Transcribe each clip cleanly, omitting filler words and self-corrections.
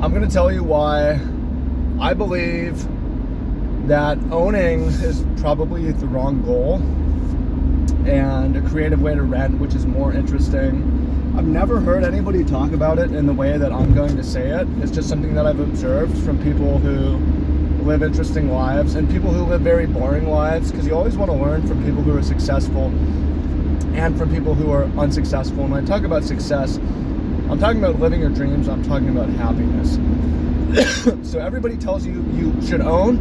I'm going to tell you why I believe that owning is probably the wrong goal and a creative way to rent, which is more interesting. I've never heard anybody talk about it in the way that I'm going to say it. It's just something that I've observed from people who live interesting lives and people who live very boring lives, because you always want to learn from people who are successful and from people who are unsuccessful. And when I talk about success, I'm talking about living your dreams. I'm talking about happiness. So everybody tells you you should own,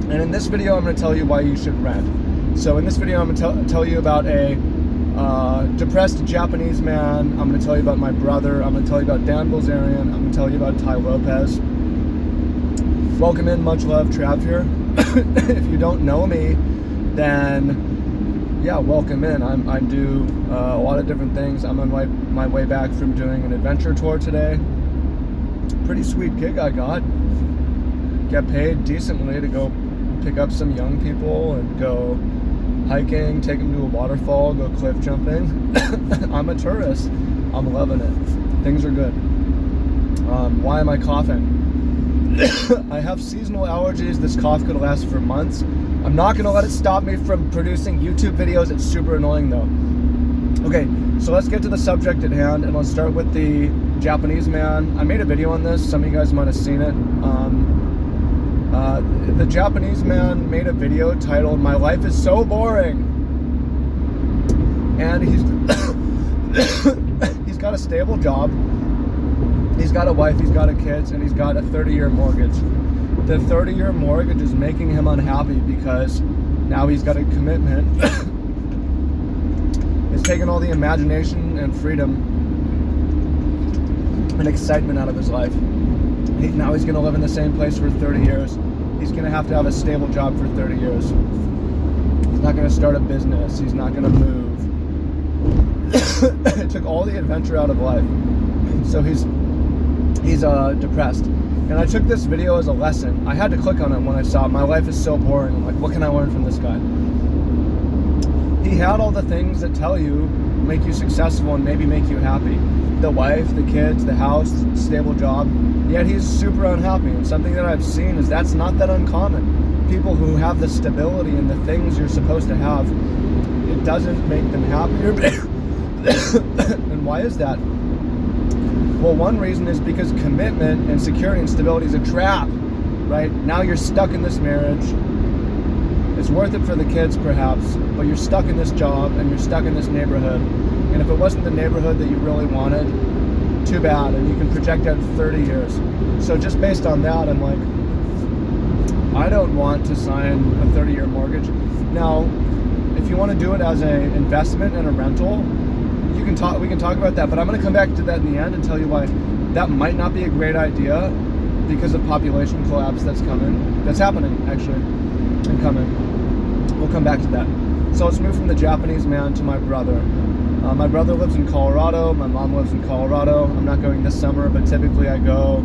and in this video I'm going to tell you why you should rent. So in this video I'm going to tell you about a depressed Japanese man. I'm going to tell you about my brother. I'm going to tell you about Dan Bilzerian. I'm going to tell you about Ty Lopez. Welcome in, much love, Trav here. If you don't know me, then yeah, welcome in. I do a lot of different things. I'm on my way back from doing an adventure tour today. Pretty sweet gig I got. Get paid decently to go pick up some young people and go hiking, take them to a waterfall, go cliff jumping. I'm a tourist. I'm loving it. Things are good. Why am I coughing? I have seasonal allergies. This cough could last for months. I'm not going to let it stop me from producing YouTube videos. It's super annoying though. Okay, so let's get to the subject at hand, and let's start with the Japanese man. I made a video on this. Some of you guys might have seen it. The Japanese man made a video titled "My Life is So Boring," and he's got a stable job. He's got a wife, he's got kids, and he's got a 30-year mortgage. The 30-year mortgage is making him unhappy because now he's got a commitment. It's taken all the imagination and freedom and excitement out of his life. Now he's going to live in the same place for 30 years. He's going to have a stable job for 30 years. He's not going to start a business. He's not going to move. It took all the adventure out of life. So he's depressed. And I took this video as a lesson. I had to click on it when I saw my life is so boring. I'm like, what can I learn from this guy? He had all the things that tell you make you successful and maybe make you happy. The wife, the kids, the house, stable job. Yet he's super unhappy. And something that I've seen is that's not that uncommon. People who have the stability and the things you're supposed to have, it doesn't make them happier. And why is that? Well, one reason is because commitment and security and stability is a trap, right? Now you're stuck in this marriage. It's worth it for the kids, perhaps, but you're stuck in this job and you're stuck in this neighborhood. And if it wasn't the neighborhood that you really wanted, too bad. And you can project out 30 years. So just based on that, I'm like, I don't want to sign a 30-year mortgage. Now, if you want to do it as an investment and a rental, we can talk about that, but I'm going to come back to that in the end and tell you why that might not be a great idea because of population collapse that's happening actually, and coming. We'll come back to that. So let's move from the Japanese man to my brother. My brother lives in Colorado. My mom lives in Colorado. I'm not going this summer, but typically I go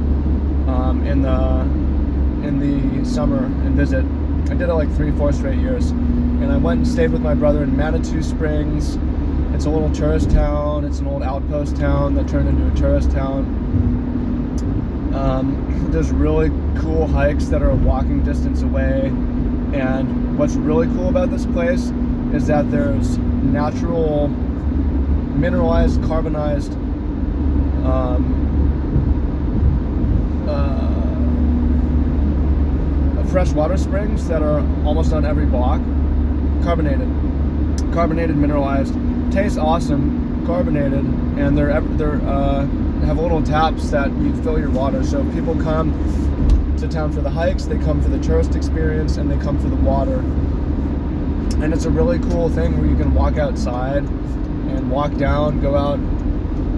in the summer and visit. I did it like 3-4 straight years, and I went and stayed with my brother in Manitou Springs. It's a little tourist town. It's an old outpost town that turned into a tourist town. There's really cool hikes that are a walking distance away. And what's really cool about this place is that there's natural, mineralized, carbonized freshwater springs that are almost on every block. Carbonated, mineralized. Tastes awesome, carbonated, and they're have little taps that you fill your water. So people come to town for the hikes, they come for the tourist experience, and they come for the water. And it's a really cool thing where you can walk outside and walk down, go out,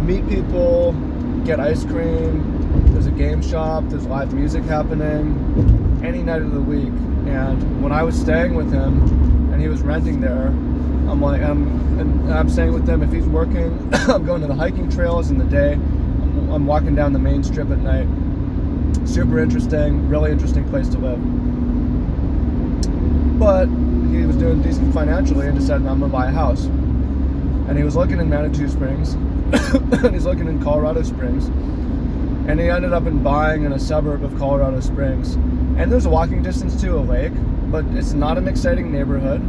meet people, get ice cream. There's a game shop, there's live music happening any night of the week. And when I was staying with him and he was renting there, I'm staying with them. If he's working, I'm going to the hiking trails in the day. I'm walking down the main strip at night. Super interesting, really interesting place to live. But he was doing decent financially and decided I'm going to buy a house. And he was looking in Manitou Springs, and he's looking in Colorado Springs. and he ended up buying in a suburb of Colorado Springs. And there's a walking distance to a lake, but it's not an exciting neighborhood.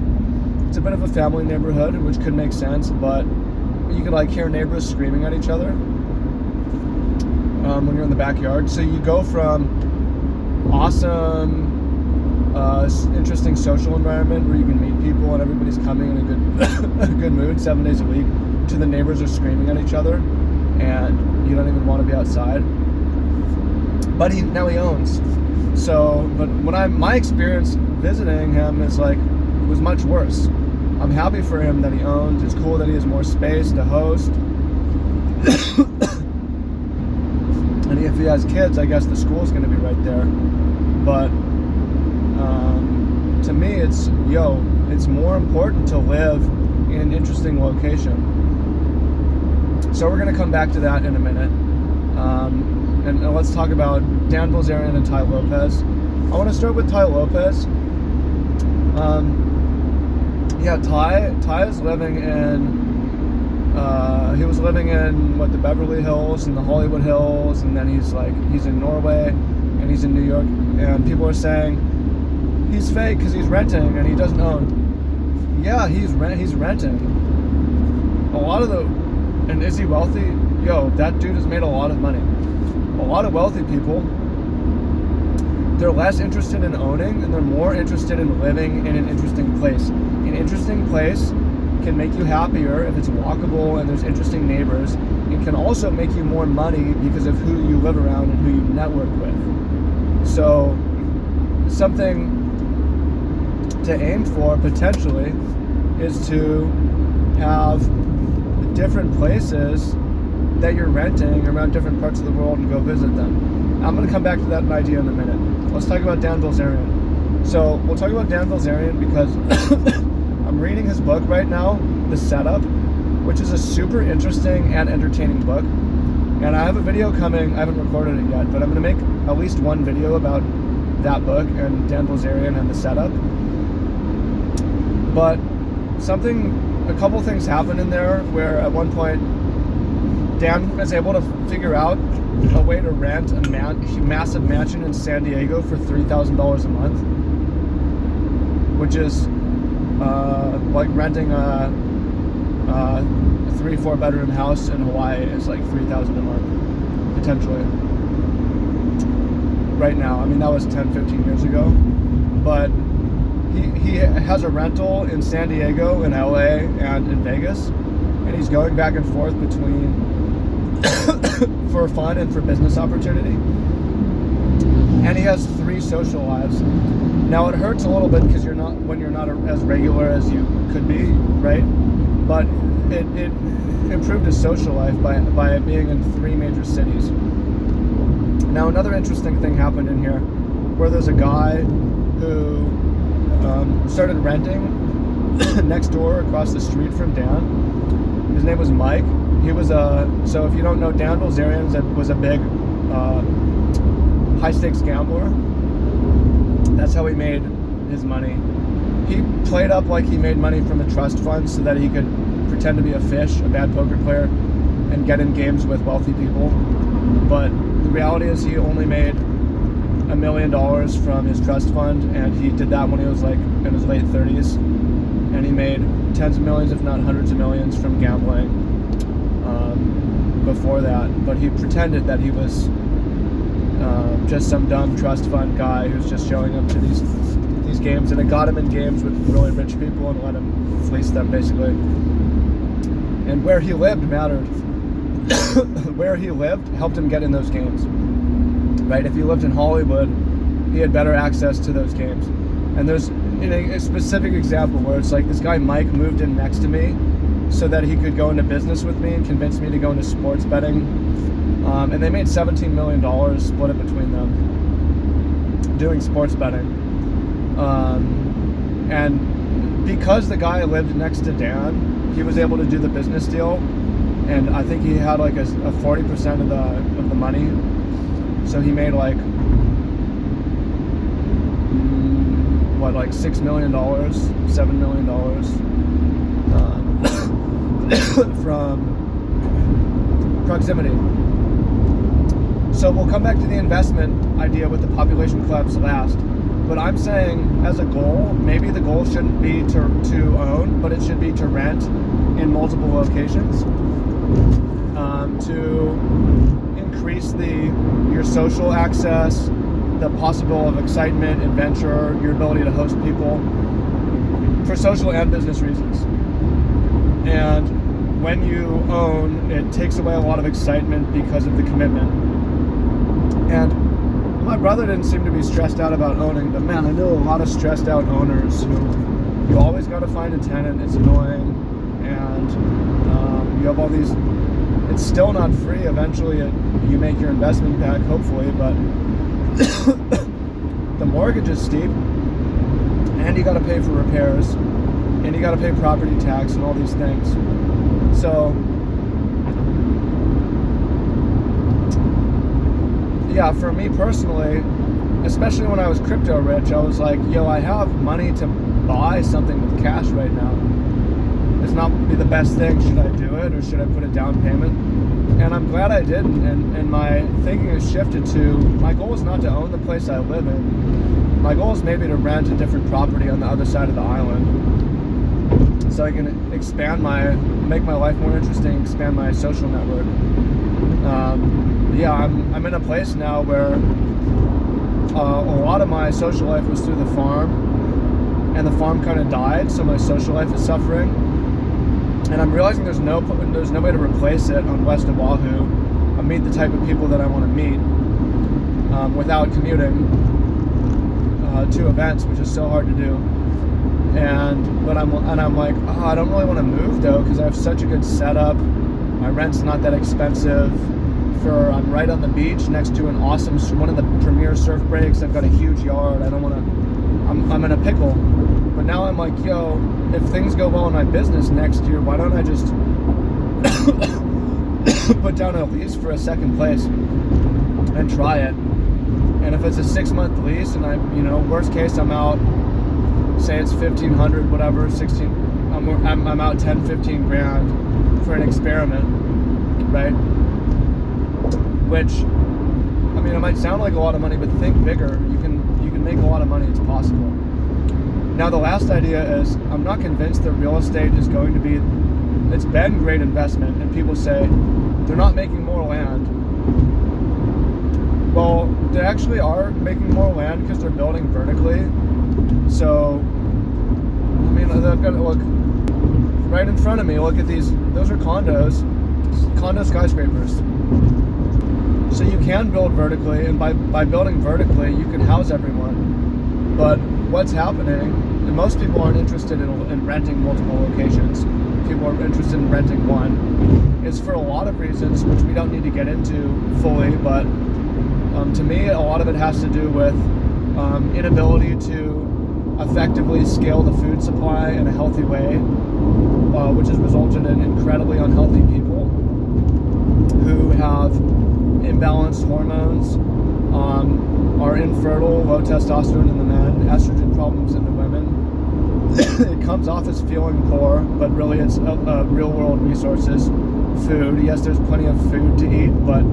It's a bit of a family neighborhood, which could make sense, but you could like hear neighbors screaming at each other when you're in the backyard. So you go from awesome, interesting social environment where you can meet people and everybody's coming in a good mood 7 days a week, to the neighbors are screaming at each other and you don't even want to be outside. But now he owns. So, but my experience visiting him is like, it was much worse. I'm happy for him that he owns. It's cool that he has more space to host. And if he has kids, I guess the school's going to be right there. But to me, it's more important to live in an interesting location. So we're going to come back to that in a minute. And let's talk about Dan Bilzerian and Tai Lopez. I want to start with Tai Lopez. Tai is living in, he was living in the Beverly Hills and the Hollywood Hills, and then he's in Norway and he's in New York, and people are saying he's fake because he's renting and he doesn't own. Yeah, he's renting. And is he wealthy? That dude has made a lot of money. A lot of wealthy people, they're less interested in owning and they're more interested in living in an interesting place. An interesting place can make you happier if it's walkable and there's interesting neighbors. It can also make you more money because of who you live around and who you network with. So something to aim for potentially is to have different places that you're renting around different parts of the world and go visit them. I'm going to come back to that idea in a minute. Let's talk about Dan Bilzerian. So we'll talk about Dan Bilzerian because I'm reading his book right now, The Setup, which is a super interesting and entertaining book. And I have a video coming, I haven't recorded it yet, but I'm going to make at least one video about that book and Dan Bilzerian and The Setup. But a couple things happened in there where at one point Dan was able to figure out a way to rent a massive mansion in San Diego for $3,000 a month, which is like renting a 3-4 bedroom house in Hawaii is like $3,000 a month, potentially. Right now, I mean, that was 10-15 years ago, but he has a rental in San Diego, in LA, and in Vegas, and he's going back and forth between for fun and for business opportunity. And he has 3 social lives. Now it hurts a little bit because you're not as regular as you could be, right? But it improved his social life by being in 3 major cities. Now another interesting thing happened in here, where there's a guy who started renting next door across the street from Dan. His name was Mike. He was so if you don't know, Dan Bilzerian was a big high stakes gambler. That's how he made his money. He played up like he made money from a trust fund so that he could pretend to be a fish, a bad poker player, and get in games with wealthy people. But the reality is he only made $1 million from his trust fund, and he did that when he was like in his late 30s. And he made tens of millions, if not hundreds of millions, from gambling before that. But he pretended that he was just some dumb trust fund guy who's just showing up to these games, and it got him in games with really rich people and let him fleece them, basically. And where he lived mattered. Where he lived helped him get in those games, right? If he lived in Hollywood, he had better access to those games. And there's a specific example where it's like this guy Mike moved in next to me so that he could go into business with me and convince me to go into sports betting. And they made $17 million, split it between them, doing sports betting. And because the guy lived next to Dan, he was able to do the business deal. And I think he had like a 40% of the money. So he made like $6 million, $7 million from proximity. So we'll come back to the investment idea with the population collapse last. But I'm saying, as a goal, maybe the goal shouldn't be to own, but it should be to rent in multiple locations, to increase your social access, the possible of excitement, adventure, your ability to host people for social and business reasons. And when you own, it takes away a lot of excitement because of the commitment. And my brother didn't seem to be stressed out about owning, but man, I know a lot of stressed out owners who you always got to find a tenant. It's annoying, and you have all these. It's still not free. Eventually, you make your investment back, hopefully, but the mortgage is steep, and you got to pay for repairs, and you got to pay property tax and all these things. So, yeah, for me personally, especially when I was crypto rich, I was like, yo, I have money to buy something with cash right now. It's not be the best thing. Should I do it, or should I put a down payment? And I'm glad I didn't. And my thinking has shifted to, my goal is not to own the place I live in. My goal is maybe to rent a different property on the other side of the island, so I can make my life more interesting, expand my social network. Yeah, I'm in a place now where a lot of my social life was through the farm, and the farm kind of died, so my social life is suffering. And I'm realizing there's no way to replace it on West Oahu. I meet the type of people that I want to meet without commuting to events, which is so hard to do. But I'm like, oh, I don't really want to move though, because I have such a good setup. My rent's not that expensive. I'm right on the beach next to one of the premier surf breaks. I've got a huge yard. I don't want to. I'm in a pickle. But now I'm like, yo, if things go well in my business next year, why don't I just put down a lease for a second place and try it? And if it's a 6-month lease, and worst case, I'm out, say it's $1,500, whatever, 16, I'm out 10, 15 grand for an experiment, right? Which, it might sound like a lot of money, but think bigger. You can make a lot of money. It's possible. Now, the last idea is, I'm not convinced that real estate is going to be, it's been great investment, and people say they're not making more land. Well, they actually are making more land because they're building vertically. So, I've got to look right in front of me. Look at these, those are condo skyscrapers. So you can build vertically, and by building vertically, you can house everyone. But what's happening, and most people aren't interested in renting multiple locations. People are interested in renting one. Is for a lot of reasons, which we don't need to get into fully, but to me, a lot of it has to do with inability to effectively scale the food supply in a healthy way, which has resulted in incredibly unhealthy people who have imbalanced hormones, are infertile, low testosterone in the men, estrogen problems in the women. It comes off as feeling poor, but really it's real world resources, food. Yes, there's plenty of food to eat, but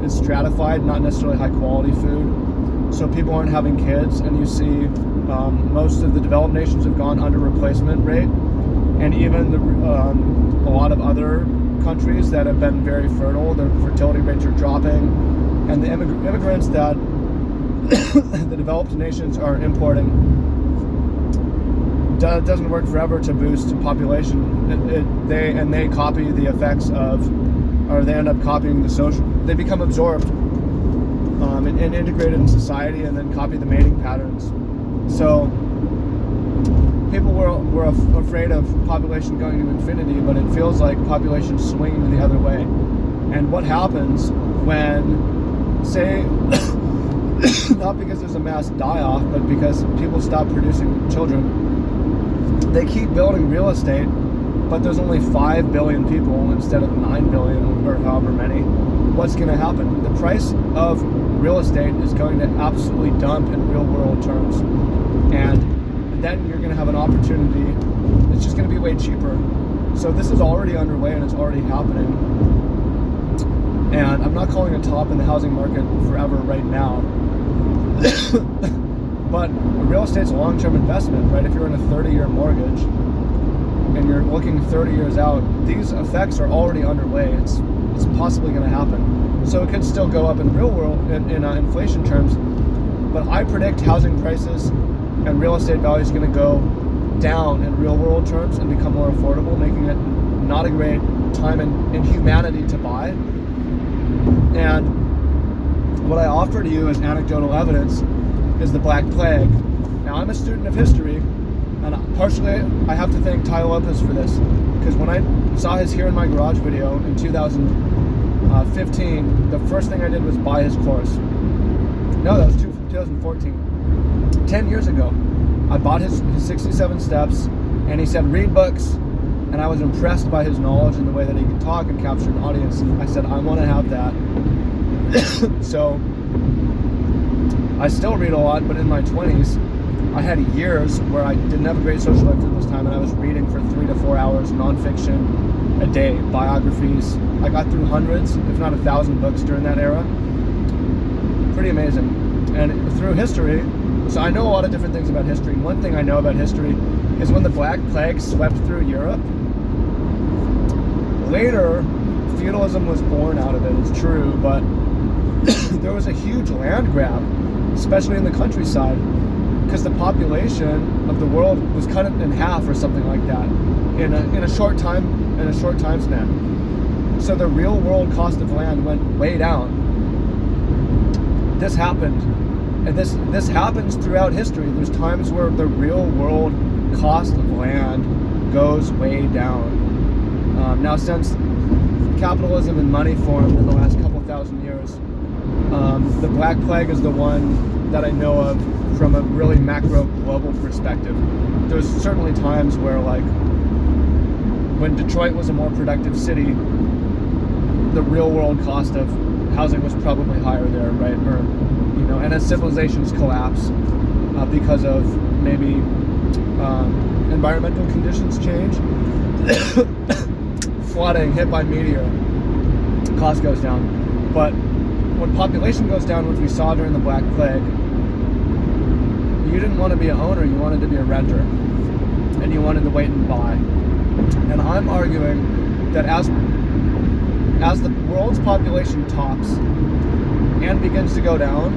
it's stratified, not necessarily high quality food. So people aren't having kids, and you see most of the developed nations have gone under replacement rate, and even a lot of other countries that have been very fertile, their fertility rates are dropping, and the immigrants that the developed nations are importing doesn't work forever to boost population. They copy the effects of, or they end up copying the social. They become absorbed and integrated in society, and then copy the mating patterns. So people were afraid of population going to infinity, but it feels like population swinging the other way. And what happens when, say, not because there's a mass die-off, but because people stop producing children, they keep building real estate, but there's only 5 billion people instead of 9 billion or however many. What's going to happen? The price of real estate is going to absolutely dump in real world terms. And then you're going to have an opportunity. It's just going to be way cheaper. So this is already underway, and it's already happening. And I'm not calling a top in the housing market forever right now. But real estate's a long-term investment, right? If you're in a 30-year mortgage and you're looking 30 years out, these effects are already underway. It's possibly going to happen. So it could still go up in real world, in inflation terms. But I predict housing prices and real estate value is going to go down in real world terms and become more affordable, making it not a great time in humanity to buy. And what I offer to you as anecdotal evidence is the Black Plague. Now, I'm a student of history, and partially I have to thank Ty Lopez for this, because when I saw his Here in My Garage video in 2015, the first thing I did was buy his course. No, that was 2014. 10 years ago, I bought his 67 steps, and he said, read books, and I was impressed by his knowledge and the way that he could talk and capture an audience. And I said, I want to have that. So I still read a lot, but in my 20s, I had years where I didn't have a great social life during this time, and I was reading for 3 to 4 hours nonfiction a day, biographies. I got through hundreds, if not 1,000 books during that era. Pretty amazing. And through history, so I know a lot of different things about history. One thing I know about history is when the Black Plague swept through Europe, later feudalism was born out of it, it's true, but there was a huge land grab, especially in the countryside, because the population of the world was cut in half or something like that in a short time span. So the real world cost of land went way down. This happened, and this happens throughout history. There's times where the real world cost of land goes way down. Now, since capitalism and money formed in the last couple thousand years, the Black Plague is the one that I know of from a really macro global perspective. There's certainly times where, like, when Detroit was a more productive city, the real world cost of housing was probably higher there, right? Or, and as civilizations collapse because of maybe environmental conditions change, flooding, hit by meteor, cost goes down. But when population goes down, which we saw during the Black Plague, you didn't want to be an owner, you wanted to be a renter, and you wanted to wait and buy. And I'm arguing that as the world's population tops and begins to go down,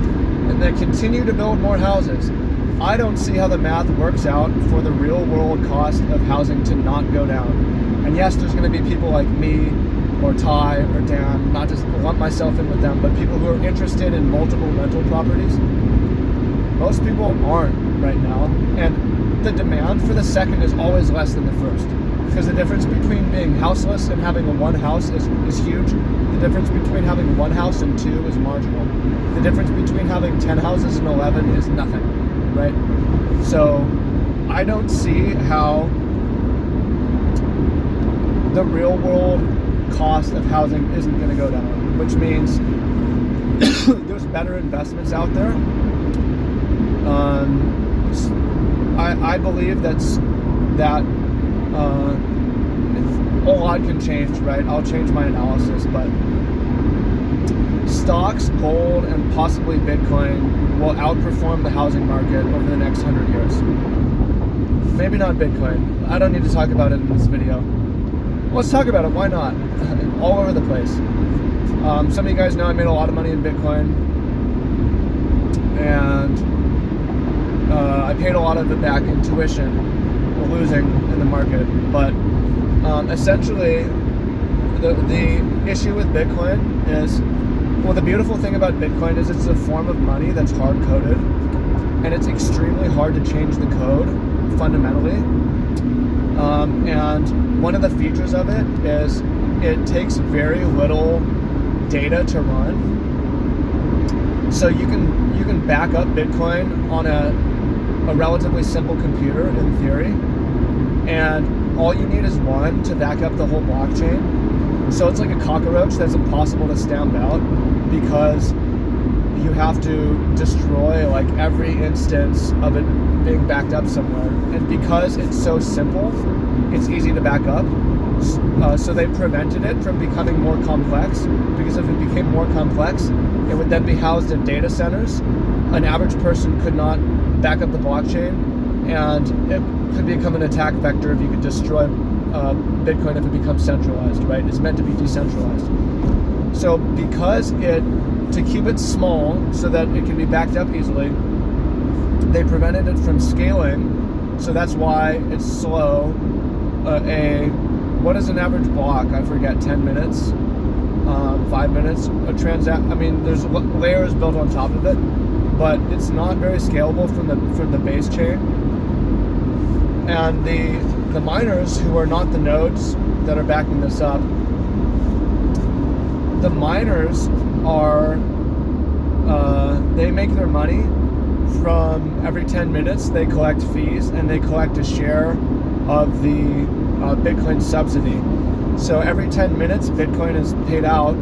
and they continue to build more houses, I don't see how the math works out for the real world cost of housing to not go down. And yes, there's going to be people like me or Ty or Dan, not just lump myself in with them, but people who are interested in multiple rental properties. Most people aren't right now, and the demand for the second is always less than the first, because the difference between being houseless and having a one house is huge. The difference between having one house and two is marginal. The difference between having 10 houses and 11 is nothing, right? So I don't see how the real world cost of housing isn't going to go down, which means there's better investments out there. I believe that a lot can change, right? I'll change my analysis, but stocks, gold, and possibly Bitcoin will outperform the housing market over the next 100 years. Maybe not Bitcoin. I don't need to talk about it in this video. Let's talk about it. Why not? All over the place. Some of you guys know I made a lot of money in Bitcoin, and I paid a lot of it back in tuition, losing in the market. But essentially, the issue with Bitcoin is, well, the beautiful thing about Bitcoin is it's a form of money that's hard-coded, and it's extremely hard to change the code fundamentally. And one of the features of it is it takes very little data to run. So you can back up Bitcoin on a relatively simple computer in theory, and all you need is one to back up the whole blockchain. So it's like a cockroach that's impossible to stamp out, because you have to destroy like every instance of it being backed up somewhere. And because it's so simple, it's easy to back up. So they prevented it from becoming more complex, because if it became more complex, it would then be housed in data centers. An average person could not back up the blockchain, and it could become an attack vector if you could destroy Bitcoin if it becomes centralized, right? It's meant to be decentralized. So because to keep it small so that it can be backed up easily, they prevented it from scaling. So that's why it's slow. What is an average block? I forget, 10 minutes, 5 minutes. There's layers built on top of it, but it's not very scalable from the base chain. And the miners, who are not the nodes that are backing this up, the miners they make their money from every 10 minutes they collect fees, and they collect a share of the Bitcoin subsidy. So every 10 minutes, Bitcoin is paid out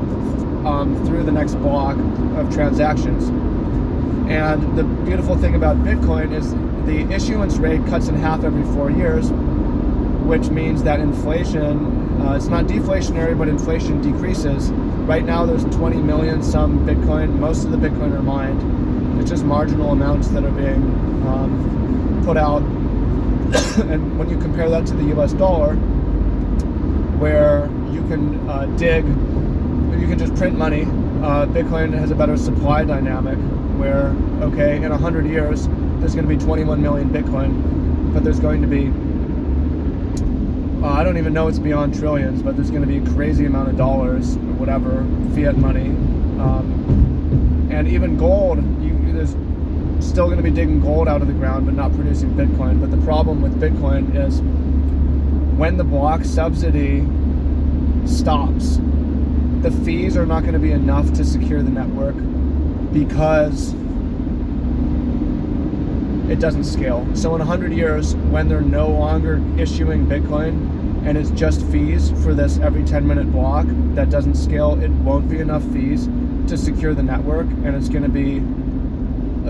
through the next block of transactions. And the beautiful thing about Bitcoin is the issuance rate cuts in half every 4 years, which means that inflation, it's not deflationary, but inflation decreases. Right now there's 20 million some Bitcoin. Most of the Bitcoin are mined. It's just marginal amounts that are being put out. And when you compare that to the US dollar, where you can you can just print money, Bitcoin has a better supply dynamic where, okay, in 100 years, there's going to be 21 million Bitcoin, but there's going to be, I don't even know it's beyond trillions, but there's going to be a crazy amount of dollars, or whatever, fiat money. And even gold, there's still going to be digging gold out of the ground, but not producing Bitcoin. But the problem with Bitcoin is when the block subsidy stops, the fees are not going to be enough to secure the network, because it doesn't scale. So in 100 years, when they're no longer issuing Bitcoin and it's just fees for this every 10-minute block that doesn't scale, it won't be enough fees to secure the network, and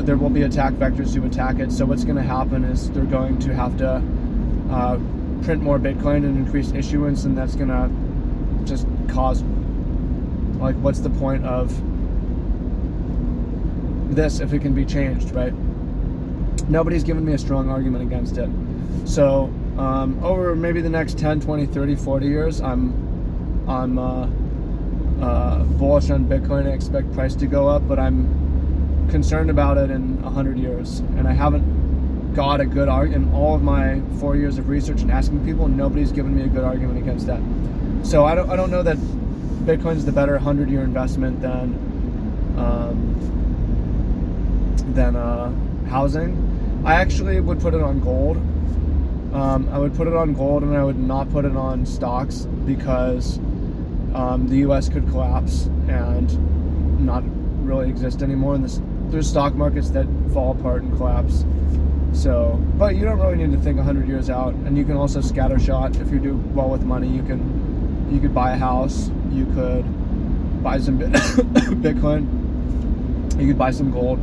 there will be attack vectors to attack it. So what's going to happen is they're going to have to print more Bitcoin and increase issuance, and that's going to just cause, like, what's the point of this if it can be changed, right? Nobody's given me a strong argument against it. So over maybe the next 10, 20, 30, 40 years, I'm bullish on Bitcoin. I expect price to go up, but I'm concerned about it in 100 years. And I haven't got a good argument. In all of my 4 years of research and asking people, nobody's given me a good argument against that. So I don't know that Bitcoin's the better 100-year investment than housing. I actually would put it on gold. I would put it on gold, and I would not put it on stocks, because the U.S. could collapse and not really exist anymore. And there's stock markets that fall apart and collapse. So, but you don't really need to think 100 years out. And you can also scattershot. If you do well with money, you could buy a house. You could buy some Bitcoin. You could buy some gold.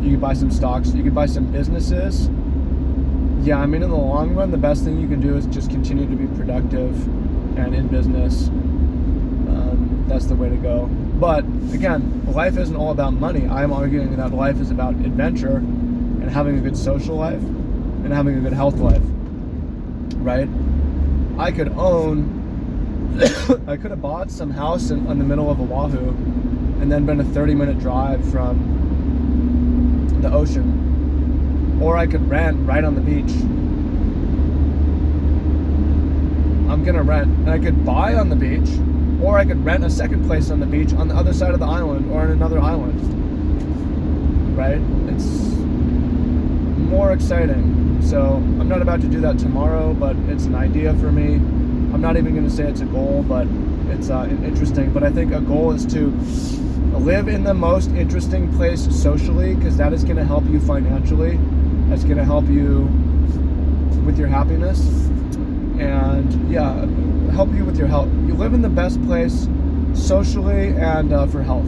You could buy some stocks. You could buy some businesses. Yeah, I mean, in the long run, the best thing you can do is just continue to be productive and in business. That's the way to go. But again, life isn't all about money. I'm arguing that life is about adventure and having a good social life and having a good health life, right? I could have bought some house in the middle of Oahu and then been a 30-minute drive from the ocean. Or I could rent right on the beach. I'm gonna rent. And I could buy on the beach, or I could rent a second place on the beach on the other side of the island, or on another island. Right? It's more exciting. So I'm not about to do that tomorrow, but it's an idea for me. I'm not even gonna say it's a goal, but it's interesting. But I think a goal is to live in the most interesting place socially, because that is gonna help you financially. That's going to help you with your happiness, and yeah, help you with your health. You live in the best place socially and for health,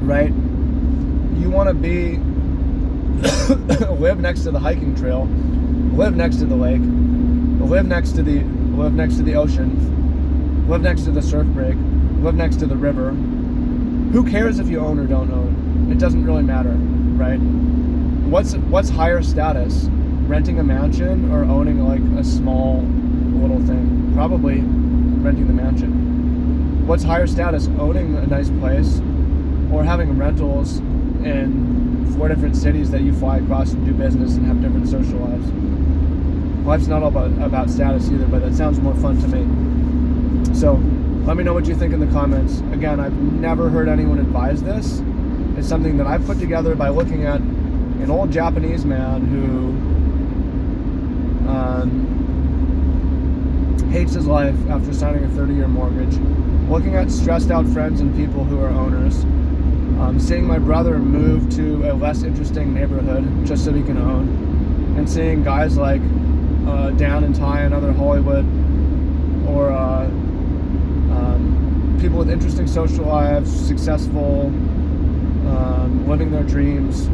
right? You want to live next to the hiking trail, live next to the lake, live next to the live next to the ocean, live next to the surf break, live next to the river. Who cares if you own or don't own? It doesn't really matter, right? What's higher status? Renting a mansion or owning like a small little thing? Probably renting the mansion. What's higher status? Owning a nice place or having rentals in 4 different cities that you fly across and do business and have different social lives? Life's not all about status either, but that sounds more fun to me. So let me know what you think in the comments. Again, I've never heard anyone advise this. It's something that I put together by looking at an old Japanese man who hates his life after signing a 30-year mortgage, looking at stressed out friends and people who are owners, seeing my brother move to a less interesting neighborhood just so he can own, and seeing guys like Dan and Ty and other Hollywood, or people with interesting social lives, successful, living their dreams,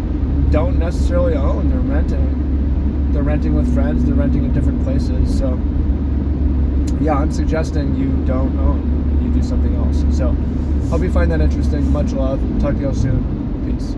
don't necessarily own. They're renting. They're renting with friends. They're renting in different places. So yeah, I'm suggesting you don't own. You do something else. So hope you find that interesting. Much love. Talk to you all soon. Peace.